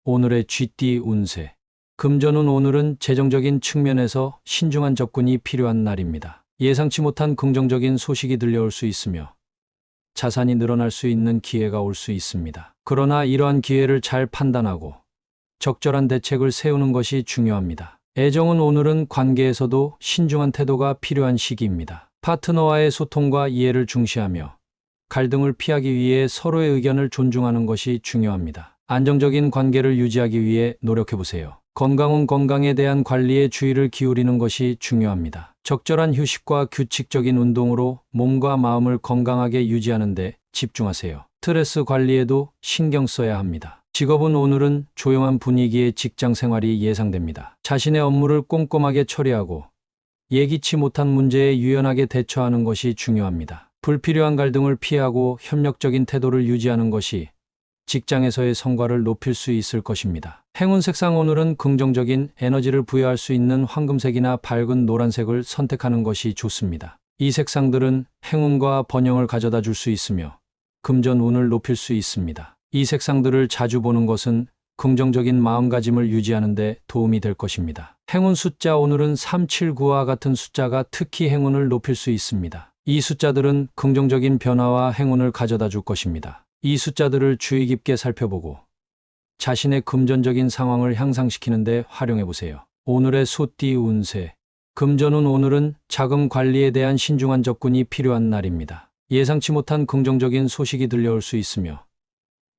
오늘의 쥐띠 운세. 금전운. 오늘은 재정적인 측면에서 신중한 접근이 필요한 날입니다. 예상치 못한 긍정적인 소식이 들려올 수 있으며 자산이 늘어날 수 있는 기회가 올 수 있습니다. 그러나 이러한 기회를 잘 판단하고 적절한 대책을 세우는 것이 중요합니다. 애정은. 오늘은 관계에서도 신중한 태도가 필요한 시기입니다. 파트너와의 소통과 이해를 중시하며 갈등을 피하기 위해 서로의 의견을 존중하는 것이 중요합니다. 안정적인 관계를 유지하기 위해 노력해보세요. 건강은. 건강에 대한 관리에 주의를 기울이는 것이 중요합니다. 적절한 휴식과 규칙적인 운동으로 몸과 마음을 건강하게 유지하는 데 집중하세요. 스트레스 관리에도 신경 써야 합니다. 직업은. 오늘은 조용한 분위기의 직장 생활이 예상됩니다. 자신의 업무를 꼼꼼하게 처리하고 예기치 못한 문제에 유연하게 대처하는 것이 중요합니다. 불필요한 갈등을 피하고 협력적인 태도를 유지하는 것이 직장에서의 성과를 높일 수 있을 것입니다. 행운 색상. 오늘은 긍정적인 에너지를 부여할 수 있는 황금색이나 밝은 노란색을 선택하는 것이 좋습니다. 이 색상들은 행운과 번영을 가져다 줄 수 있으며 금전운을 높일 수 있습니다. 이 색상들을 자주 보는 것은 긍정적인 마음가짐을 유지하는 데 도움이 될 것입니다. 행운 숫자. 오늘은 379와 같은 숫자가 특히 행운을 높일 수 있습니다. 이 숫자들은 긍정적인 변화와 행운을 가져다 줄 것입니다. 이 숫자들을 주의 깊게 살펴보고 자신의 금전적인 상황을 향상시키는 데 활용해 보세요. 오늘의 소띠 운세. 금전운. 오늘은 자금 관리에 대한 신중한 접근이 필요한 날입니다. 예상치 못한 긍정적인 소식이 들려올 수 있으며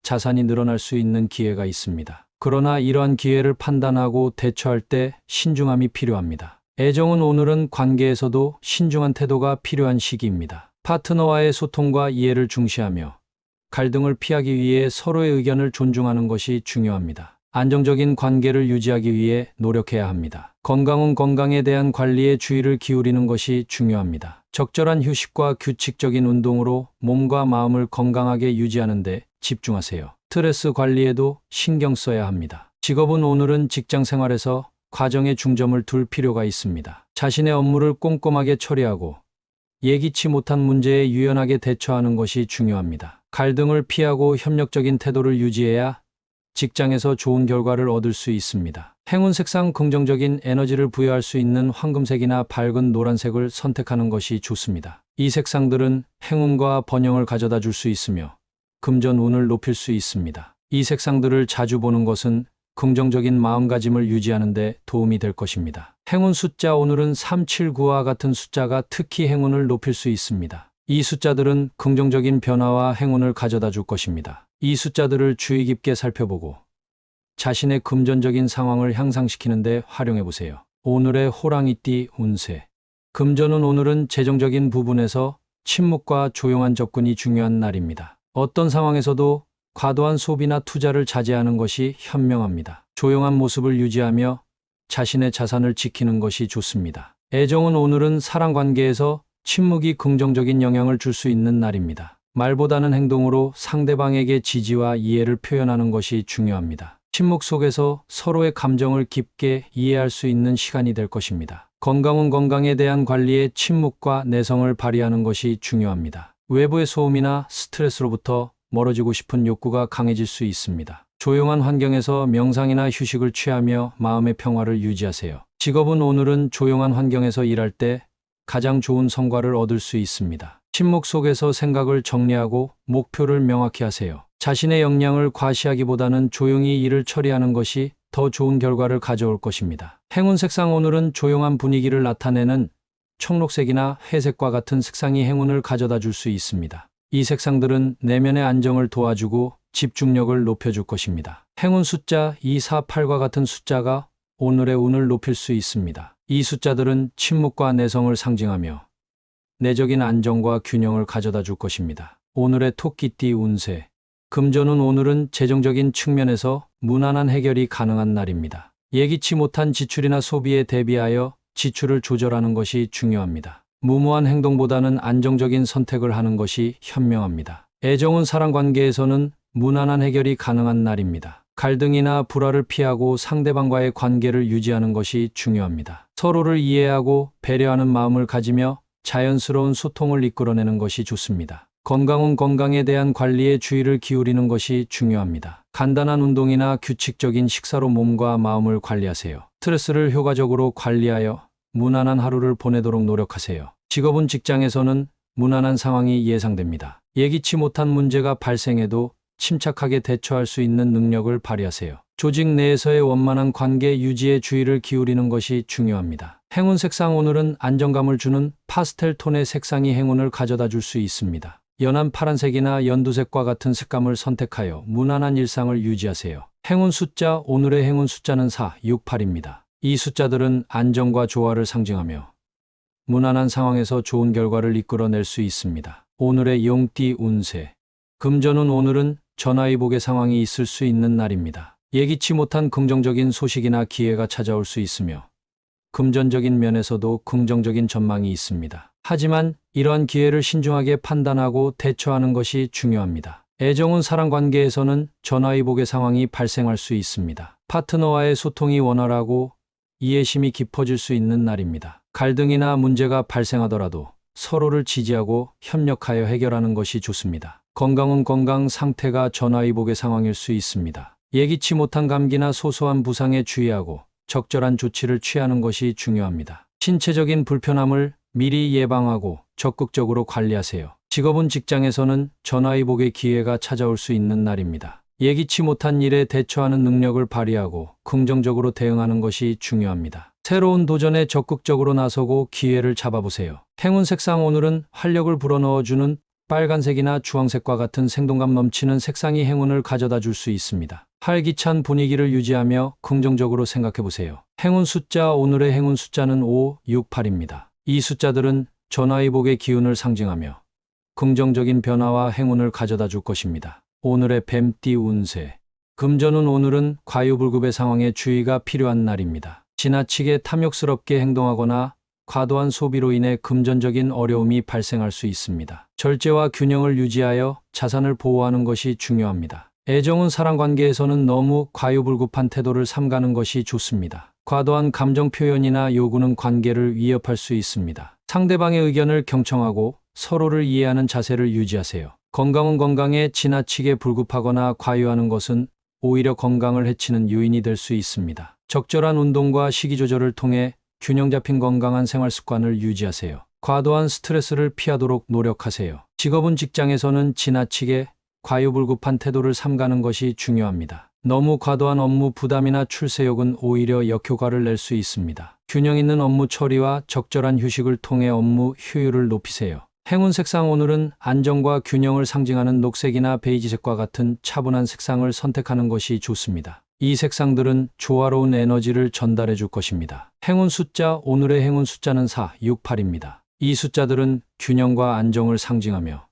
자산이 늘어날 수 있는 기회가 있습니다. 그러나 이러한 기회를 판단하고 대처할 때 신중함이 필요합니다. 애정은. 오늘은 관계에서도 신중한 태도가 필요한 시기입니다. 파트너와의 소통과 이해를 중시하며 갈등을 피하기 위해 서로의 의견을 존중하는 것이 중요합니다. 안정적인 관계를 유지하기 위해 노력해야 합니다. 건강은. 건강에 대한 관리에 주의를 기울이는 것이 중요합니다. 적절한 휴식과 규칙적인 운동으로 몸과 마음을 건강하게 유지하는 데 집중하세요. 스트레스 관리에도 신경 써야 합니다. 직업은. 오늘은 직장 생활에서 과정에 중점을 둘 필요가 있습니다. 자신의 업무를 꼼꼼하게 처리하고 예기치 못한 문제에 유연하게 대처하는 것이 중요합니다. 갈등을 피하고 협력적인 태도를 유지해야 직장에서 좋은 결과를 얻을 수 있습니다. 행운 색상. 긍정적인 에너지를 부여할 수 있는 황금색이나 밝은 노란색을 선택하는 것이 좋습니다. 이 색상들은 행운과 번영을 가져다 줄 수 있으며 금전운을 높일 수 있습니다. 이 색상들을 자주 보는 것은 긍정적인 마음가짐을 유지하는 데 도움이 될 것입니다. 행운 숫자. 오늘은 379와 같은 숫자가 특히 행운을 높일 수 있습니다. 이 숫자들은 긍정적인 변화와 행운을 가져다 줄 것입니다. 이 숫자들을 주의 깊게 살펴보고 자신의 금전적인 상황을 향상시키는 데 활용해 보세요. 오늘의 호랑이띠 운세. 금전운. 오늘은 재정적인 부분에서 침묵과 조용한 접근이 중요한 날입니다. 어떤 상황에서도 과도한 소비나 투자를 자제하는 것이 현명합니다. 조용한 모습을 유지하며 자신의 자산을 지키는 것이 좋습니다. 애정은. 오늘은 사랑관계에서 침묵이 긍정적인 영향을 줄 수 있는 날입니다. 말보다는 행동으로 상대방에게 지지와 이해를 표현하는 것이 중요합니다. 침묵 속에서 서로의 감정을 깊게 이해할 수 있는 시간이 될 것입니다. 건강은. 건강에 대한 관리에 침묵과 내성을 발휘하는 것이 중요합니다. 외부의 소음이나 스트레스로부터 멀어지고 싶은 욕구가 강해질 수 있습니다. 조용한 환경에서 명상이나 휴식을 취하며 마음의 평화를 유지하세요. 직업은. 오늘은 조용한 환경에서 일할 때 가장 좋은 성과를 얻을 수 있습니다. 침묵 속에서 생각을 정리하고 목표를 명확히 하세요. 자신의 역량을 과시하기보다는 조용히 일을 처리하는 것이 더 좋은 결과를 가져올 것입니다. 행운 색상. 오늘은 조용한 분위기를 나타내는 청록색이나 회색과 같은 색상이 행운을 가져다 줄 수 있습니다. 이 색상들은 내면의 안정을 도와주고 집중력을 높여줄 것입니다. 행운 숫자. 248과 같은 숫자가 오늘의 운을 높일 수 있습니다. 이 숫자들은 침묵과 내성을 상징하며 내적인 안정과 균형을 가져다 줄 것입니다. 오늘의 토끼띠 운세. 금전운. 오늘은 재정적인 측면에서 무난한 해결이 가능한 날입니다. 예기치 못한 지출이나 소비에 대비하여 지출을 조절하는 것이 중요합니다. 무모한 행동보다는 안정적인 선택을 하는 것이 현명합니다. 애정은. 사랑관계에서는 무난한 해결이 가능한 날입니다. 갈등이나 불화를 피하고 상대방과의 관계를 유지하는 것이 중요합니다. 서로를 이해하고 배려하는 마음을 가지며 자연스러운 소통을 이끌어내는 것이 좋습니다. 건강은 건강에 대한 관리에 주의를 기울이는 것이 중요합니다. 간단한 운동이나 규칙적인 식사로 몸과 마음을 관리하세요. 스트레스를 효과적으로 관리하여 무난한 하루를 보내도록 노력하세요. 직업은 직장에서는 무난한 상황이 예상됩니다. 예기치 못한 문제가 발생해도 침착하게 대처할 수 있는 능력을 발휘하세요. 조직 내에서의 원만한 관계 유지에 주의를 기울이는 것이 중요합니다. 행운 색상 오늘은 안정감을 주는 파스텔 톤의 색상이 행운을 가져다 줄 수 있습니다. 연한 파란색이나 연두색과 같은 색감을 선택하여 무난한 일상을 유지하세요. 행운 숫자 오늘의 행운 숫자는 4, 6, 8입니다. 이 숫자들은 안정과 조화를 상징하며 무난한 상황에서 좋은 결과를 이끌어낼 수 있습니다. 오늘의 용띠 운세. 금전운 오늘은 전화위복의 상황이 있을 수 있는 날입니다. 예기치 못한 긍정적인 소식이나 기회가 찾아올 수 있으며 금전적인 면에서도 긍정적인 전망이 있습니다. 하지만 이러한 기회를 신중하게 판단하고 대처하는 것이 중요합니다. 애정운 사랑관계에서는 전화위복의 상황이 발생할 수 있습니다. 파트너와의 소통이 원활하고 이해심이 깊어질 수 있는 날입니다. 갈등이나 문제가 발생하더라도 서로를 지지하고 협력하여 해결하는 것이 좋습니다. 건강은 건강 상태가 전화위복의 상황일 수 있습니다. 예기치 못한 감기나 소소한 부상에 주의하고 적절한 조치를 취하는 것이 중요합니다. 신체적인 불편함을 미리 예방하고 적극적으로 관리하세요. 직업은 직장에서는 전화위복의 기회가 찾아올 수 있는 날입니다. 예기치 못한 일에 대처하는 능력을 발휘하고 긍정적으로 대응하는 것이 중요합니다. 새로운 도전에 적극적으로 나서고 기회를 잡아보세요. 행운 색상 오늘은 활력을 불어넣어주는 빨간색이나 주황색과 같은 생동감 넘치는 색상이 행운을 가져다 줄 수 있습니다. 활기찬 분위기를 유지하며 긍정적으로 생각해보세요. 행운 숫자 오늘의 행운 숫자는 5, 6, 8입니다. 이 숫자들은 전화위복의 기운을 상징하며 긍정적인 변화와 행운을 가져다 줄 것입니다. 오늘의 뱀띠 운세. 금전운 오늘은 과유불급의 상황에 주의가 필요한 날입니다. 지나치게 탐욕스럽게 행동하거나 과도한 소비로 인해 금전적인 어려움이 발생할 수 있습니다. 절제와 균형을 유지하여 자산을 보호하는 것이 중요합니다. 애정은 사랑관계에서는 너무 과유불급한 태도를 삼가는 것이 좋습니다. 과도한 감정 표현이나 요구는 관계를 위협할 수 있습니다. 상대방의 의견을 경청하고 서로를 이해하는 자세를 유지하세요. 건강은 건강에 지나치게 불급하거나 과유하는 것은 오히려 건강을 해치는 요인이 될 수 있습니다. 적절한 운동과 식이 조절을 통해 균형 잡힌 건강한 생활 습관을 유지하세요. 과도한 스트레스를 피하도록 노력하세요. 직업은 직장에서는 지나치게 과유불급한 태도를 삼가는 것이 중요합니다. 너무 과도한 업무 부담이나 출세욕은 오히려 역효과를 낼 수 있습니다. 균형 있는 업무 처리와 적절한 휴식을 통해 업무 효율을 높이세요. 행운 색상 오늘은 안정과 균형을 상징하는 녹색이나 베이지색과 같은 차분한 색상을 선택하는 것이 좋습니다. 이 색상들은 조화로운 에너지를 전달해 줄 것입니다. 행운 숫자 오늘의 행운 숫자는 4, 6, 8입니다. 이 숫자들은 균형과 안정을 상징하며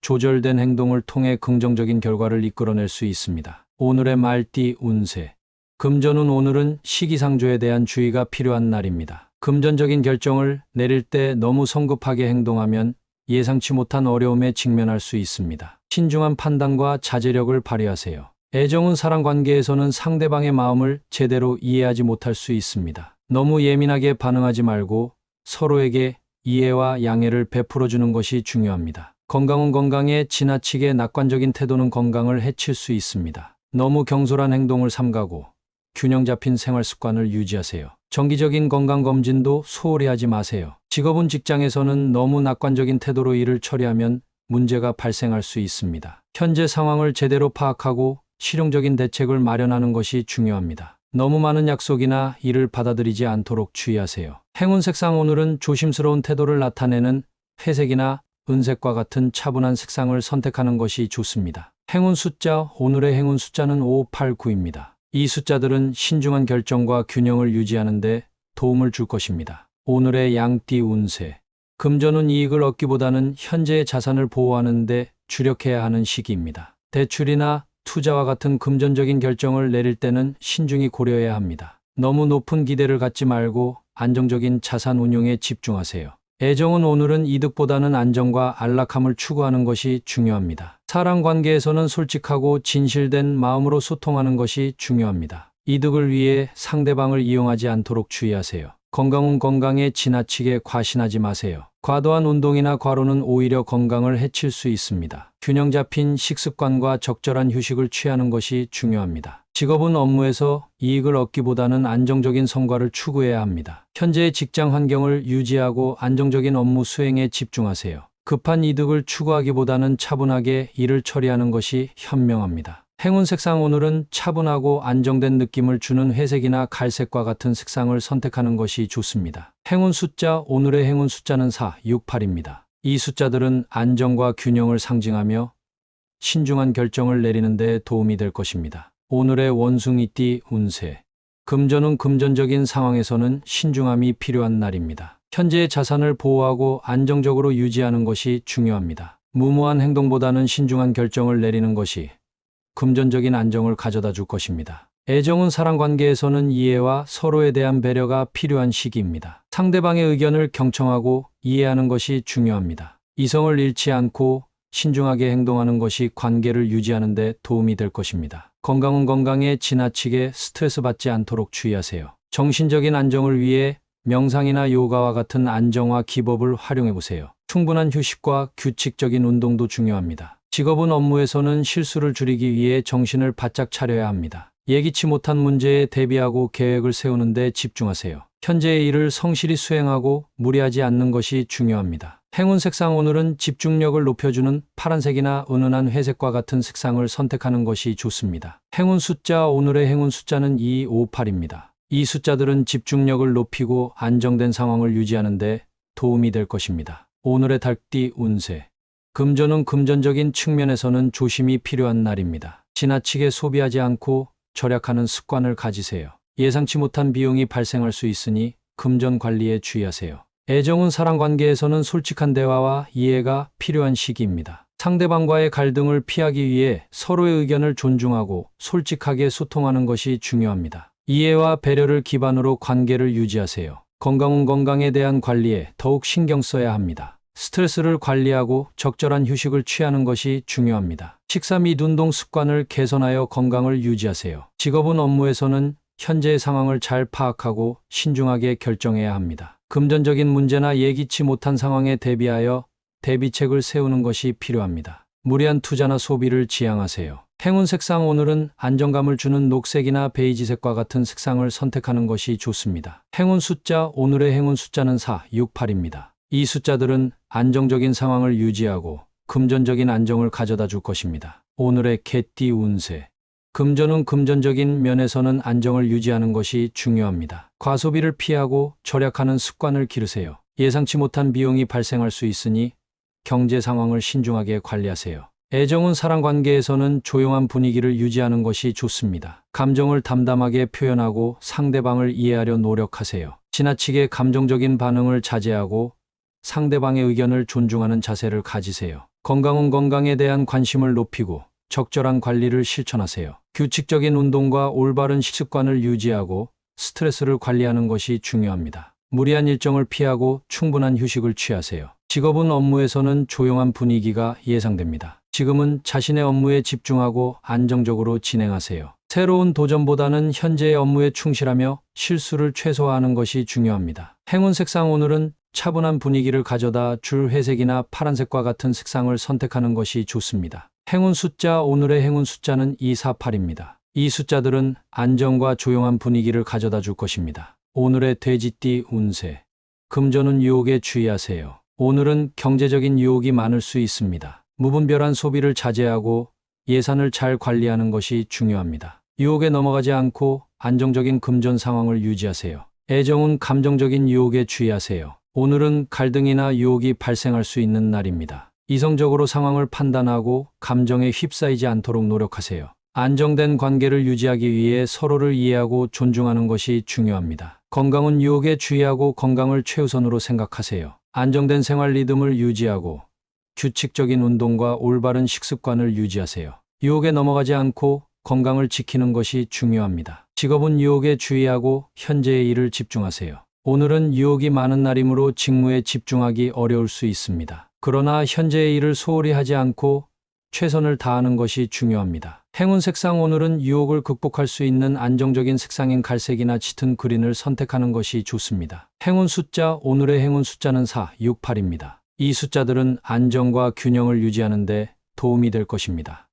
조절된 행동을 통해 긍정적인 결과를 이끌어낼 수 있습니다. 오늘의 말띠 운세. 금전운 오늘은 시기상조에 대한 주의가 필요한 날입니다. 금전적인 결정을 내릴 때 너무 성급하게 행동하면 예상치 못한 어려움에 직면할 수 있습니다. 신중한 판단과 자제력을 발휘하세요. 애정은 사랑관계에서는 상대방의 마음을 제대로 이해하지 못할 수 있습니다. 너무 예민하게 반응하지 말고 서로에게 이해와 양해를 베풀어주는 것이 중요합니다. 건강은 건강에 지나치게 낙관적인 태도는 건강을 해칠 수 있습니다. 너무 경솔한 행동을 삼가고 균형 잡힌 생활 습관을 유지하세요. 정기적인 건강검진도 소홀히 하지 마세요. 직업은 직장에서는 너무 낙관적인 태도로 일을 처리하면 문제가 발생할 수 있습니다. 현재 상황을 제대로 파악하고 실용적인 대책을 마련하는 것이 중요합니다. 너무 많은 약속이나 일을 받아들이지 않도록 주의하세요. 행운 색상 오늘은 조심스러운 태도를 나타내는 회색이나 은색과 같은 차분한 색상을 선택하는 것이 좋습니다. 행운 숫자 오늘의 행운 숫자는 5, 8, 9입니다. 이 숫자들은 신중한 결정과 균형을 유지하는 데 도움을 줄 것입니다. 오늘의 양띠 운세. 금전운 이익을 얻기보다는 현재의 자산을 보호하는 데 주력해야 하는 시기입니다. 대출이나 투자와 같은 금전적인 결정을 내릴 때는 신중히 고려해야 합니다. 너무 높은 기대를 갖지 말고 안정적인 자산 운용에 집중하세요. 애정은 오늘은 이득보다는 안정과 안락함을 추구하는 것이 중요합니다. 사랑관계에서는 솔직하고 진실된 마음으로 소통하는 것이 중요합니다. 이득을 위해 상대방을 이용하지 않도록 주의하세요. 건강은 건강에 지나치게 과신하지 마세요. 과도한 운동이나 과로는 오히려 건강을 해칠 수 있습니다. 균형 잡힌 식습관과 적절한 휴식을 취하는 것이 중요합니다. 직업은 업무에서 이익을 얻기보다는 안정적인 성과를 추구해야 합니다. 현재의 직장 환경을 유지하고 안정적인 업무 수행에 집중하세요. 급한 이득을 추구하기보다는 차분하게 일을 처리하는 것이 현명합니다. 행운 색상 오늘은 차분하고 안정된 느낌을 주는 회색이나 갈색과 같은 색상을 선택하는 것이 좋습니다. 행운 숫자 오늘의 행운 숫자는 4, 6, 8입니다. 이 숫자들은 안정과 균형을 상징하며 신중한 결정을 내리는 데 도움이 될 것입니다. 오늘의 원숭이띠 운세. 금전은 금전적인 상황에서는 신중함이 필요한 날입니다. 현재의 자산을 보호하고 안정적으로 유지하는 것이 중요합니다. 무모한 행동보다는 신중한 결정을 내리는 것이 금전적인 안정을 가져다 줄 것입니다. 애정은 사랑관계에서는 이해와 서로에 대한 배려가 필요한 시기입니다. 상대방의 의견을 경청하고 이해하는 것이 중요합니다. 이성을 잃지 않고 신중하게 행동하는 것이 관계를 유지하는 데 도움이 될 것입니다. 건강은 건강에 지나치게 스트레스 받지 않도록 주의하세요. 정신적인 안정을 위해 명상이나 요가와 같은 안정화 기법을 활용해 보세요. 충분한 휴식과 규칙적인 운동도 중요합니다. 직업은 업무에서는 실수를 줄이기 위해 정신을 바짝 차려야 합니다. 예기치 못한 문제에 대비하고 계획을 세우는 데 집중하세요. 현재의 일을 성실히 수행하고 무리하지 않는 것이 중요합니다. 행운 색상 오늘은 집중력을 높여주는 파란색이나 은은한 회색과 같은 색상을 선택하는 것이 좋습니다. 행운 숫자 오늘의 행운 숫자는 2, 5, 8입니다. 이 숫자들은 집중력을 높이고 안정된 상황을 유지하는 데 도움이 될 것입니다. 오늘의 달띠 운세. 금전은 금전적인 측면에서는 조심이 필요한 날입니다. 지나치게 소비하지 않고 절약하는 습관을 가지세요. 예상치 못한 비용이 발생할 수 있으니 금전 관리에 주의하세요. 애정은 사랑관계에서는 솔직한 대화와 이해가 필요한 시기입니다. 상대방과의 갈등을 피하기 위해 서로의 의견을 존중하고 솔직하게 소통하는 것이 중요합니다. 이해와 배려를 기반으로 관계를 유지하세요. 건강은 건강에 대한 관리에 더욱 신경 써야 합니다. 스트레스를 관리하고 적절한 휴식을 취하는 것이 중요합니다. 식사 및 운동 습관을 개선하여 건강을 유지하세요. 직업은 업무에서는 현재의 상황을 잘 파악하고 신중하게 결정해야 합니다. 금전적인 문제나 예기치 못한 상황에 대비하여 대비책을 세우는 것이 필요합니다. 무리한 투자나 소비를 지양하세요. 행운 색상 오늘은 안정감을 주는 녹색이나 베이지색과 같은 색상을 선택하는 것이 좋습니다. 행운 숫자 오늘의 행운 숫자는 4, 6, 8입니다. 이 숫자들은 안정적인 상황을 유지하고 금전적인 안정을 가져다 줄 것입니다. 오늘의 개띠 운세. 금전은 금전적인 면에서는 안정을 유지하는 것이 중요합니다. 과소비를 피하고 절약하는 습관을 기르세요. 예상치 못한 비용이 발생할 수 있으니 경제 상황을 신중하게 관리하세요. 애정은 사랑관계에서는 조용한 분위기를 유지하는 것이 좋습니다. 감정을 담담하게 표현하고 상대방을 이해하려 노력하세요. 지나치게 감정적인 반응을 자제하고 상대방의 의견을 존중하는 자세를 가지세요. 건강은 건강에 대한 관심을 높이고 적절한 관리를 실천하세요. 규칙적인 운동과 올바른 식습관을 유지하고 스트레스를 관리하는 것이 중요합니다. 무리한 일정을 피하고 충분한 휴식을 취하세요. 직업은 업무에서는 조용한 분위기가 예상됩니다. 지금은 자신의 업무에 집중하고 안정적으로 진행하세요. 새로운 도전보다는 현재의 업무에 충실하며 실수를 최소화하는 것이 중요합니다. 행운 색상 오늘은 차분한 분위기를 가져다 줄 회색이나 파란색과 같은 색상을 선택하는 것이 좋습니다. 행운 숫자 오늘의 행운 숫자는 2, 4, 8입니다. 이 숫자들은 안정과 조용한 분위기를 가져다 줄 것입니다. 오늘의 돼지띠 운세. 금전은 유혹에 주의하세요. 오늘은 경제적인 유혹이 많을 수 있습니다. 무분별한 소비를 자제하고 예산을 잘 관리하는 것이 중요합니다. 유혹에 넘어가지 않고 안정적인 금전 상황을 유지하세요. 애정은 감정적인 유혹에 주의하세요. 오늘은 갈등이나 유혹이 발생할 수 있는 날입니다. 이성적으로 상황을 판단하고 감정에 휩싸이지 않도록 노력하세요. 안정된 관계를 유지하기 위해 서로를 이해하고 존중하는 것이 중요합니다. 건강은 유혹에 주의하고 건강을 최우선으로 생각하세요. 안정된 생활 리듬을 유지하고 규칙적인 운동과 올바른 식습관을 유지하세요. 유혹에 넘어가지 않고 건강을 지키는 것이 중요합니다. 직업은 유혹에 주의하고 현재의 일을 집중하세요. 오늘은 유혹이 많은 날이므로 직무에 집중하기 어려울 수 있습니다. 그러나 현재의 일을 소홀히 하지 않고 최선을 다하는 것이 중요합니다. 행운 색상 오늘은 유혹을 극복할 수 있는 안정적인 색상인 갈색이나 짙은 그린을 선택하는 것이 좋습니다. 행운 숫자 오늘의 행운 숫자는 4, 6, 8입니다. 이 숫자들은 안정과 균형을 유지하는 데 도움이 될 것입니다.